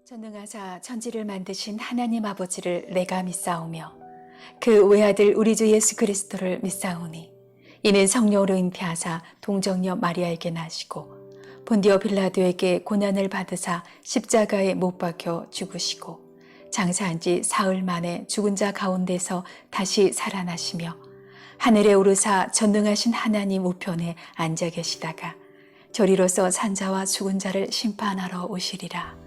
전능하사 천지를 만드신 하나님 아버지를 내가 믿사오며 그 외아들 우리 주 예수 그리스도를 믿사오니 이는 성령으로 잉태하사 동정녀 마리아에게 나시고 본디오 빌라도에게 고난을 받으사 십자가에 못 박혀 죽으시고 장사한 지 사흘 만에 죽은 자 가운데서 다시 살아나시며 하늘에 오르사 전능하신 하나님 우편에 앉아 계시다가 저리로서 산자와 죽은 자를 심판하러 오시리라.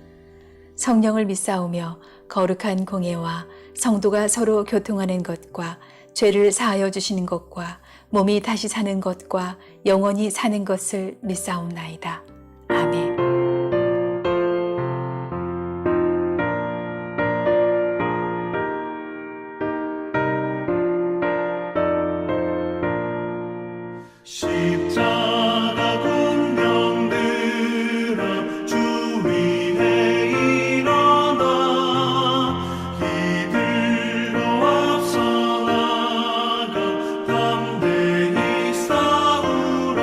성령을 믿사오며 거룩한 공예와 성도가 서로 교통하는 것과 죄를 사하여 주시는 것과 몸이 다시 사는 것과 영원히 사는 것을 믿사옵나이다. 아멘. 십자가 군병들아 주 위에 일어나 이들로 앞서 나가 담대히 싸우라.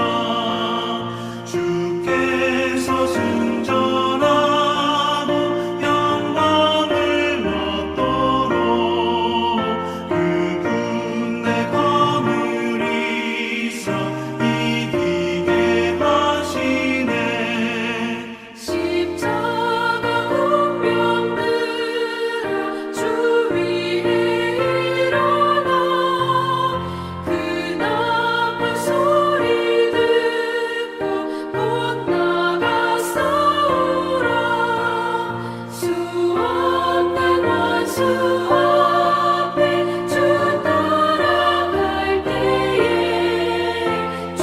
주께서 승전하고 영광을 얻도록 그 군대 거느리 이기게 하시네. 십자가 군병들아 주 위에 일어나 그 나팔 소리 듣고 곧 나가 싸우라. 수없는 원수 앞에 주 따라갈 때에 주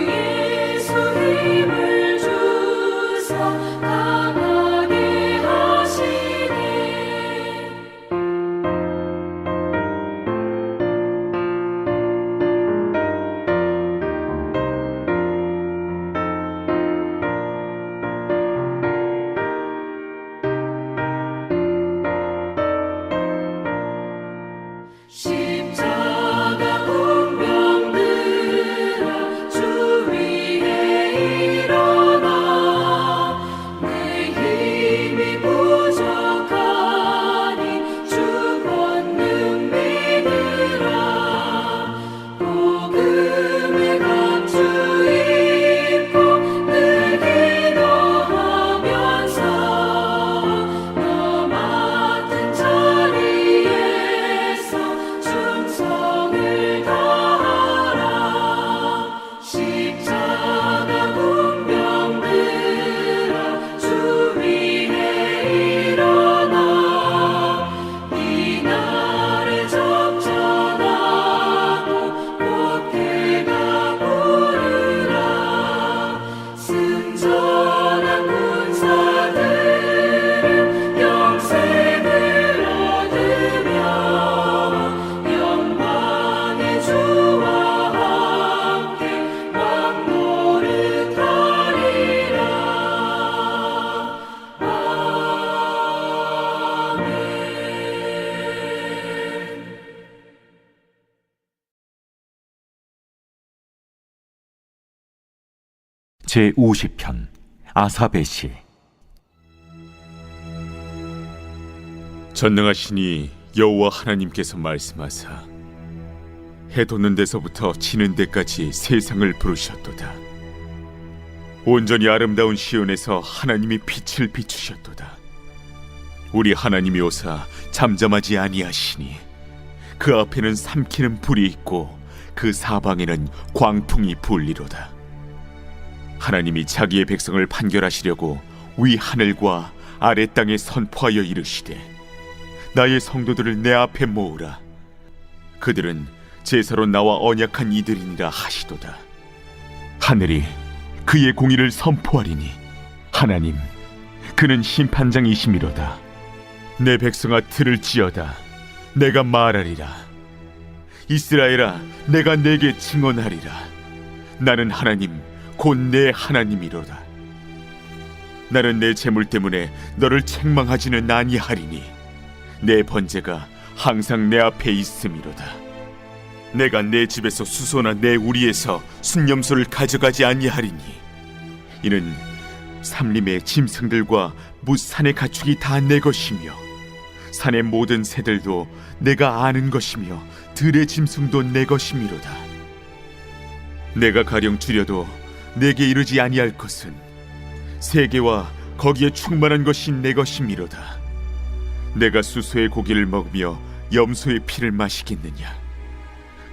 예수 힘을 주사 강하게 하시네. 십자가 군병들아 주 위에 일어나 내 힘이 부족하니 주 권능 믿으라. 복음의 갑주 입고 늘 기도하면서 너 맡은 자리에서 충성을 다하라. 십자가 군병들아 주 위에 일어나 이 날을 접전하고 보태가 부르라. 승전한 군사들은 영생을 얻으며 영광의 주와 함께 왕노릇하리라. 아멘. 제50편 아삽의 시. 전능하시니 여호와 하나님께서 말씀하사 해 돋는 데서부터 지는 데까지 세상을 부르셨도다. 온전히 아름다운 시온에서 하나님이 빛을 비추셨도다. 우리 하나님이 오사 잠잠하지 아니하시니 그 앞에는 삼키는 불이 있고 그 사방에는 광풍이 불리로다. 하나님이 자기의 백성을 판결하시려고 위 하늘과 아래 땅에 선포하여 이르시되 나의 성도들을 내 앞에 모으라. 그들은 제사로 나와 언약한 이들이니라 하시도다. 하늘이 그의 공의를 선포하리니 하나님 그는 심판장이시미로다. 내 백성아 들을지어다. 내가 말하리라. 이스라엘아 내가 내게 증언하리라. 나는 하나님 곧 내 하나님이로다. 나는 내 재물 때문에 너를 책망하지는 아니하리니 내 번제가 항상 내 앞에 있음이로다. 내가 내 집에서 수소나 내 우리에서 순념소를 가져가지 아니하리니 이는 삼림의 짐승들과 무산의 가축이 다 내 것이며 산의 모든 새들도 내가 아는 것이며 들의 짐승도 내 것이미로다. 내가 가령 줄여도 내게 이르지 아니할 것은 세계와 거기에 충만한 것이 내 것이미로다. 내가 수소의 고기를 먹으며 염소의 피를 마시겠느냐?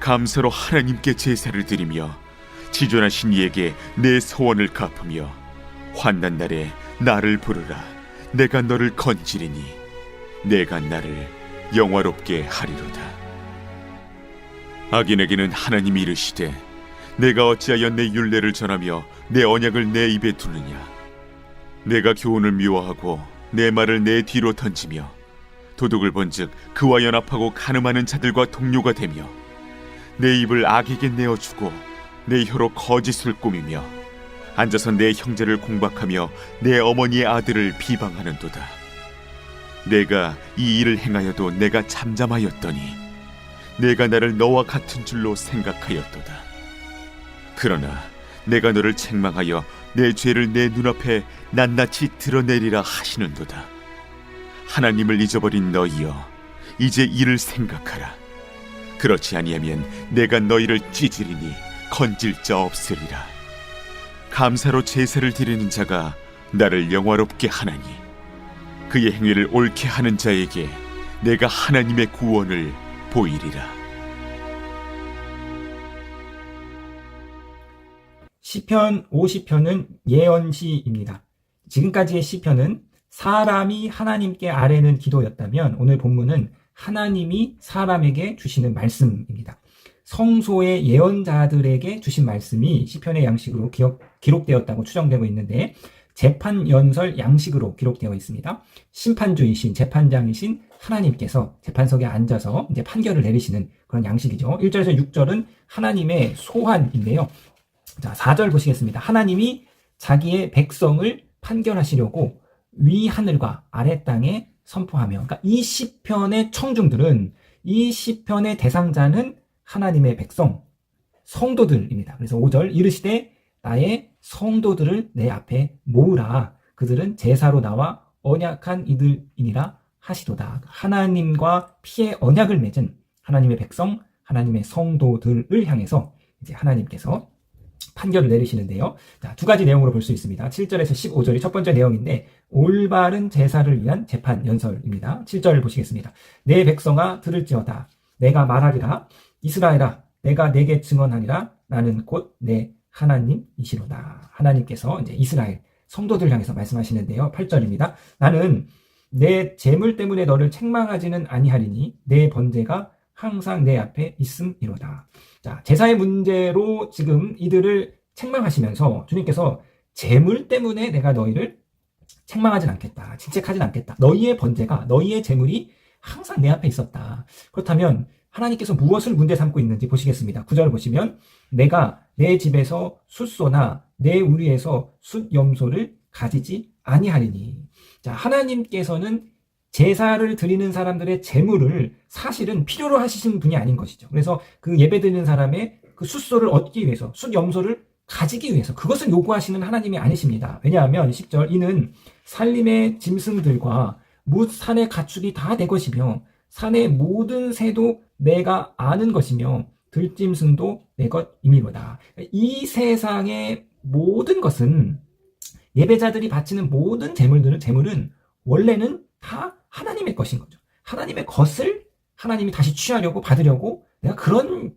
감사로 하나님께 제사를 드리며 지존하신 이에게 내 소원을 갚으며 환난 날에 나를 부르라. 내가 너를 건지리니 내가 나를 영화롭게 하리로다. 악인에게는 하나님이 이르시되 내가 어찌하여 내 율례를 전하며 내 언약을 내 입에 두느냐? 내가 교훈을 미워하고 내 말을 내 뒤로 던지며 도둑을 본즉 그와 연합하고 간음하는 자들과 동료가 되며 내 입을 악에게 내어주고 내 혀로 거짓을 꾸미며 앉아서 내 형제를 공박하며 내 어머니의 아들을 비방하는도다. 내가 이 일을 행하여도 내가 잠잠하였더니 내가 나를 너와 같은 줄로 생각하였도다. 그러나 내가 너를 책망하여 내 죄를 내 눈앞에 낱낱이 드러내리라 하시는도다. 하나님을 잊어버린 너희여, 이제 이를 생각하라. 그렇지 아니하면 내가 너희를 찢으리니 건질 자 없으리라. 감사로 제사를 드리는 자가 나를 영화롭게 하나니 그의 행위를 옳게 하는 자에게 내가 하나님의 구원을 보이리라. 시편 50편은 예언시입니다. 지금까지의 시편은 사람이 하나님께 아뢰는 기도였다면 오늘 본문은 하나님이 사람에게 주시는 말씀입니다. 성소의 예언자들에게 주신 말씀이 시편의 양식으로 기록되었다고 추정되고 있는데 재판 연설 양식으로 기록되어 있습니다. 심판주이신 재판장이신 하나님께서 재판석에 앉아서 이제 판결을 내리시는 그런 양식이죠. 1절에서 6절은 하나님의 소환인데요. 자, 4절 보시겠습니다. 하나님이 자기의 백성을 판결하시려고 위 하늘과 아래 땅에 선포하며, 그러니까 이 시편의 청중들은, 이 시편의 대상자는 하나님의 백성, 성도들입니다. 그래서 5절, 이르시되 나의 성도들을 내 앞에 모으라. 그들은 제사로 나와 언약한 이들이니라 하시도다. 하나님과 피의 언약을 맺은 하나님의 백성, 하나님의 성도들을 향해서 이제 하나님께서 판결을 내리시는데요. 자, 두 가지 내용으로 볼 수 있습니다. 7절에서 15절이 첫 번째 내용인데 올바른 제사를 위한 재판 연설입니다. 7절을 보시겠습니다. 내 백성아 들을지어다. 내가 말하리라. 이스라엘아 내가 내게 증언하리라. 나는 곧 내 하나님이시로다. 하나님께서 이제 이스라엘 성도들 향해서 말씀하시는데요. 8절입니다. 나는 내 재물 때문에 너를 책망하지는 아니하리니 내 번제가 항상 내 앞에 있음이로다. 자, 제사의 문제로 지금 이들을 책망하시면서 주님께서 재물 때문에 내가 너희를 책망하진 않겠다. 질책하진 않겠다. 너희의 번제가, 너희의 재물이 항상 내 앞에 있었다. 그렇다면 하나님께서 무엇을 문제 삼고 있는지 보시겠습니다. 9절 보시면 내가 내 집에서 숫소나 내 우리에서 숫염소를 가지지 아니하리니. 자, 하나님께서는 제사를 드리는 사람들의 재물을 사실은 필요로 하시는 분이 아닌 것이죠. 그래서 그 예배 드리는 사람의 그 숫소를 얻기 위해서, 숫염소를 가지기 위해서 그것을 요구하시는 하나님이 아니십니다. 왜냐하면 10절 이는 산림의 짐승들과 뭇 산의 가축이 다 내 것이며 산의 모든 새도 내가 아는 것이며 들짐승도 내 것이미로다. 이 세상의 모든 것은, 예배자들이 바치는 모든 재물은 원래는 다 하나님의 것인 거죠. 하나님의 것을 하나님이 다시 취하려고, 받으려고 내가 그런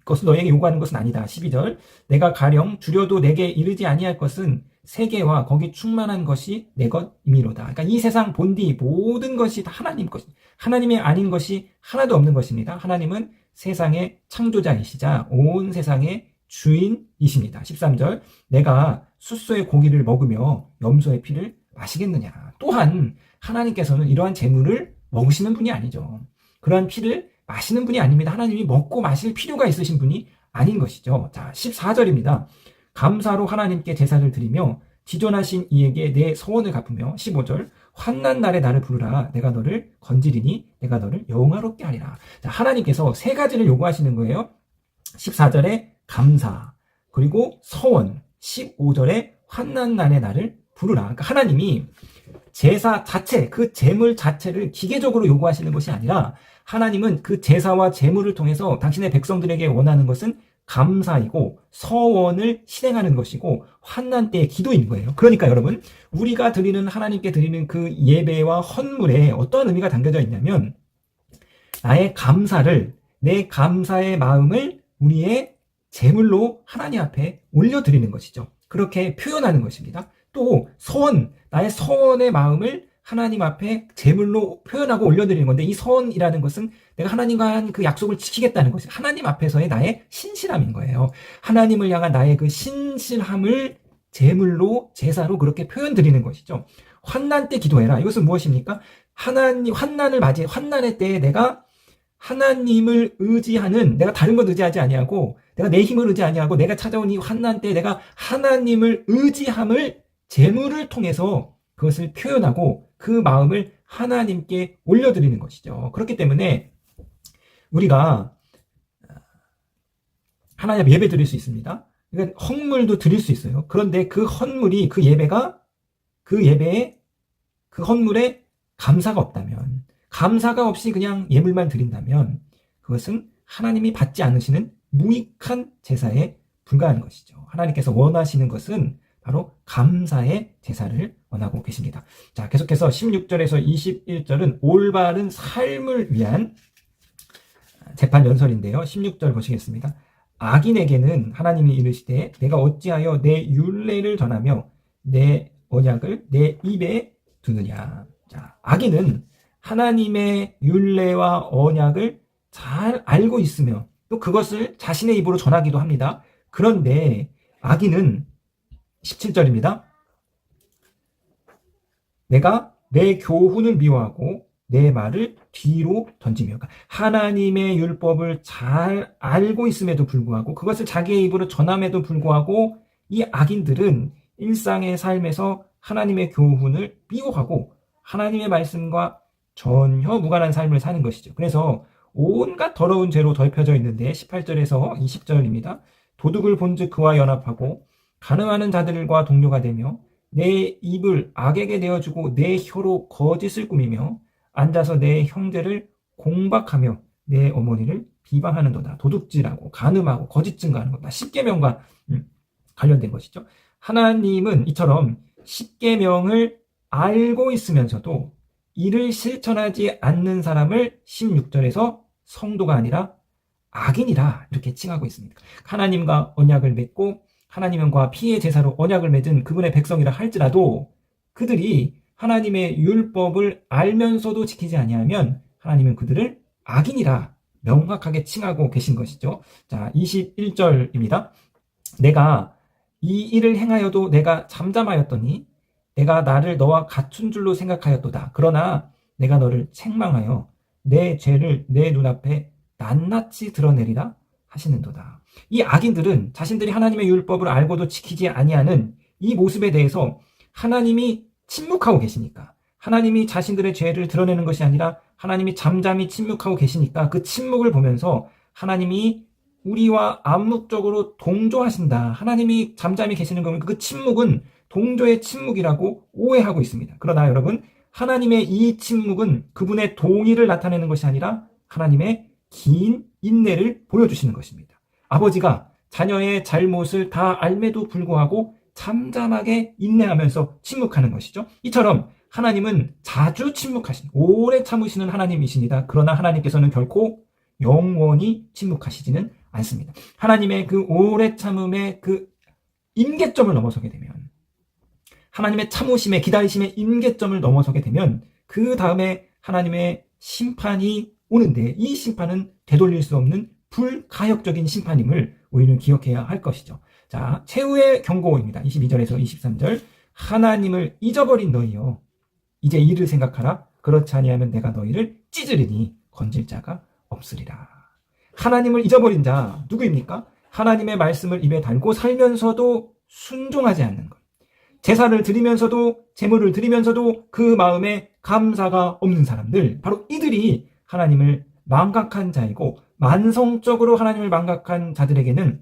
것을 너에게 요구하는 것은 아니다. 12절 내가 가령 줄여도 내게 이르지 아니할 것은 세계와 거기 충만한 것이 내 것이미로다. 그러니까 이 세상 본디 모든 것이 다 하나님 것, 하나님의 아닌 것이 하나도 없는 것입니다. 하나님은 세상의 창조자이시자 온 세상의 주인이십니다. 13절 내가 숫소의 고기를 먹으며 염소의 피를 마시겠느냐. 또한 하나님께서는 이러한 재물을 먹으시는 분이 아니죠. 그러한 피를 마시는 분이 아닙니다. 하나님이 먹고 마실 필요가 있으신 분이 아닌 것이죠. 자, 14절입니다. 감사로 하나님께 제사를 드리며 지존하신 이에게 내 소원을 갚으며 15절 환난 날에 나를 부르라. 내가 너를 건지리니 내가 너를 영화롭게 하리라. 자, 하나님께서 세 가지를 요구하시는 거예요. 14절에 감사, 그리고 서원, 15절에 환난날에 나를 부르라. 그러니까 하나님이 제사 자체, 그 제물 자체를 기계적으로 요구하시는 것이 아니라 하나님은 그 제사와 제물을 통해서 당신의 백성들에게 원하는 것은 감사이고 서원을 실행하는 것이고 환난 때의 기도인 거예요. 그러니까 여러분, 우리가 드리는 하나님께 드리는 그 예배와 헌물에 어떠한 의미가 담겨져 있냐면 나의 감사를, 내 감사의 마음을 우리의 제물로 하나님 앞에 올려드리는 것이죠. 그렇게 표현하는 것입니다. 또 서원, 나의 서원의 마음을 하나님 앞에 제물로 표현하고 올려드리는 건데, 이 서원이라는 것은 내가 하나님과 한 그 약속을 지키겠다는 것이 하나님 앞에서의 나의 신실함인 거예요. 하나님을 향한 나의 그 신실함을 제물로, 제사로 그렇게 표현드리는 것이죠. 환난 때 기도해라. 이것은 무엇입니까? 환난을 맞이해, 환난의 때에 내가 하나님을 의지하는, 내가 다른 것 의지하지 아니하고, 내가 내 힘을 의지 아니하고, 내가 찾아온 이 환난 때에 내가 하나님을 의지함을 제물을 통해서 그것을 표현하고 그 마음을 하나님께 올려드리는 것이죠. 그렇기 때문에 우리가 하나님 예배 드릴 수 있습니다. 그러니까 헌물도 드릴 수 있어요. 그런데 그 헌물이, 그 예배가, 그 예배에, 그 헌물에 감사가 없다면, 감사가 없이 그냥 예물만 드린다면 그것은 하나님이 받지 않으시는 무익한 제사에 불과한 것이죠. 하나님께서 원하시는 것은 바로 감사의 제사를 원하고 계십니다. 자, 계속해서 16절에서 21절은 올바른 삶을 위한 재판 연설인데요. 16절 보시겠습니다. 악인에게는 하나님이 이르시되 내가 어찌하여 내 율례를 전하며 내 언약을 내 입에 두느냐. 자, 악인은 하나님의 율례와 언약을 잘 알고 있으며 또 그것을 자신의 입으로 전하기도 합니다. 그런데 악인은 17절입니다. 내가 내 교훈을 미워하고 내 말을 뒤로 던지며, 하나님의 율법을 잘 알고 있음에도 불구하고 그것을 자기의 입으로 전함에도 불구하고 이 악인들은 일상의 삶에서 하나님의 교훈을 미워하고 하나님의 말씀과 전혀 무관한 삶을 사는 것이죠. 그래서 온갖 더러운 죄로 덮여져 있는데 18절에서 20절입니다. 도둑을 본즉 그와 연합하고 가늠하는 자들과 동료가 되며 내 입을 악에게 내어주고 내 혀로 거짓을 꾸미며 앉아서 내 형제를 공박하며 내 어머니를 비방하는도다. 도둑질하고 간음하고 거짓 증거하는 것, 십계명과 관련된 것이죠. 하나님은 이처럼 십계명을 알고 있으면서도 이를 실천하지 않는 사람을 16절에서 성도가 아니라 악인이라 이렇게 칭하고 있습니다. 하나님과 언약을 맺고 하나님과 피의 제사로 언약을 맺은 그분의 백성이라 할지라도 그들이 하나님의 율법을 알면서도 지키지 아니하면 하나님은 그들을 악인이라 명확하게 칭하고 계신 것이죠. 자, 21절입니다. 내가 이 일을 행하여도 내가 잠잠하였더니 내가 나를 너와 같은 줄로 생각하였도다. 그러나 내가 너를 책망하여 내 죄를 내 눈앞에 낱낱이 드러내리라 하시는도다. 이 악인들은 자신들이 하나님의 율법을 알고도 지키지 아니하는 이 모습에 대해서 하나님이 침묵하고 계시니까, 하나님이 자신들의 죄를 드러내는 것이 아니라 하나님이 잠잠히 침묵하고 계시니까 그 침묵을 보면서 하나님이 우리와 암묵적으로 동조하신다, 하나님이 잠잠히 계시는 거면 그 침묵은 동조의 침묵이라고 오해하고 있습니다. 그러나 여러분, 하나님의 이 침묵은 그분의 동의를 나타내는 것이 아니라 하나님의 긴 인내를 보여주시는 것입니다. 아버지가 자녀의 잘못을 다 알매도 불구하고 잠잠하게 인내하면서 침묵하는 것이죠. 이처럼 하나님은 자주 침묵하신, 오래 참으시는 하나님이십니다. 그러나 하나님께서는 결코 영원히 침묵하시지는 않습니다. 하나님의 그 오래 참음의 그 임계점을 넘어서게 되면, 하나님의 참으심의, 기다리심의 임계점을 넘어서게 되면 그 다음에 하나님의 심판이 오는데, 이 심판은 되돌릴 수 없는 불가역적인 심판임을 우리는 기억해야 할 것이죠. 자, 최후의 경고입니다. 22절에서 23절. 하나님을 잊어버린 너희여, 이제 이를 생각하라. 그렇지 아니하면 내가 너희를 찢으리니 건질 자가 없으리라. 하나님을 잊어버린 자 누구입니까? 하나님의 말씀을 입에 달고 살면서도 순종하지 않는 것, 제사를 드리면서도, 제물을 드리면서도 그 마음에 감사가 없는 사람들, 바로 이들이 하나님을 망각한 자이고, 만성적으로 하나님을 망각한 자들에게는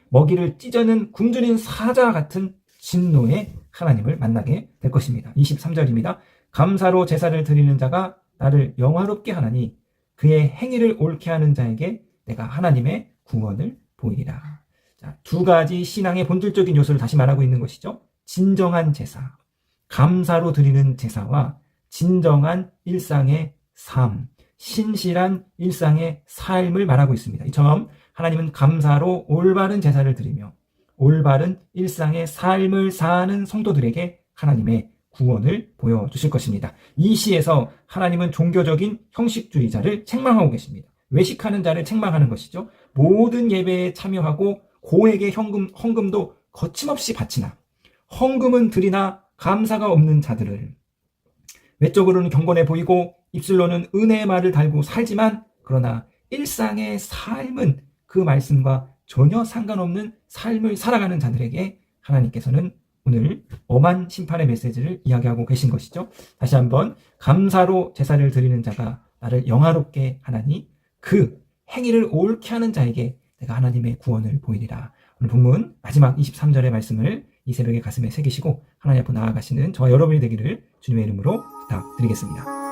먹이를 찢어는 굶주린 사자 같은 진노의 하나님을 만나게 될 것입니다. 23절입니다. 감사로 제사를 드리는 자가 나를 영화롭게 하나니 그의 행위를 옳게 하는 자에게 내가 하나님의 구원을 보이리라. 자, 두 가지 신앙의 본질적인 요소를 다시 말하고 있는 것이죠. 진정한 제사, 감사로 드리는 제사와 진정한 일상의 삶, 신실한 일상의 삶을 말하고 있습니다. 이처럼 하나님은 감사로 올바른 제사를 드리며 올바른 일상의 삶을 사는 성도들에게 하나님의 구원을 보여주실 것입니다. 이 시에서 하나님은 종교적인 형식주의자를 책망하고 계십니다. 외식하는 자를 책망하는 것이죠. 모든 예배에 참여하고 고액의 헌금도 거침없이 바치나 헌금은 드리나 감사가 없는 자들을, 외적으로는 경건해 보이고 입술로는 은혜의 말을 달고 살지만 그러나 일상의 삶은 그 말씀과 전혀 상관없는 삶을 살아가는 자들에게 하나님께서는 오늘 엄한 심판의 메시지를 이야기하고 계신 것이죠. 다시 한번, 감사로 제사를 드리는 자가 나를 영화롭게 하나니 그 행위를 옳게 하는 자에게 내가 하나님의 구원을 보이리라. 오늘 본문 마지막 23절의 말씀을 이 새벽에 가슴에 새기시고 하나님 앞으로 나아가시는 저와 여러분이 되기를 주님의 이름으로 부탁드리겠습니다.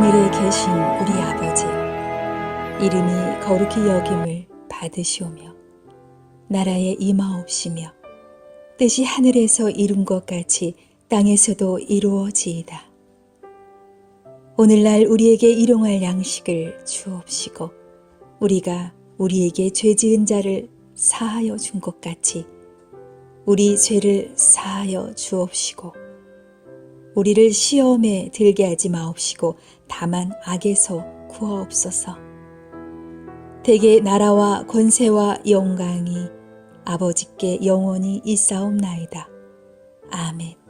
하늘에 계신 우리 아버지, 이름이 거룩히 여김을 받으시오며 나라에 임하옵시며 뜻이 하늘에서 이룬 것 같이 땅에서도 이루어지이다. 오늘날 우리에게 일용할 양식을 주옵시고 우리가 우리에게 죄 지은 자를 사하여 준 것 같이 우리 죄를 사하여 주옵시고 우리를 시험에 들게 하지 마옵시고 다만 악에서 구하옵소서. 대개 나라와 권세와 영광이 아버지께 영원히 있사옵나이다. 아멘.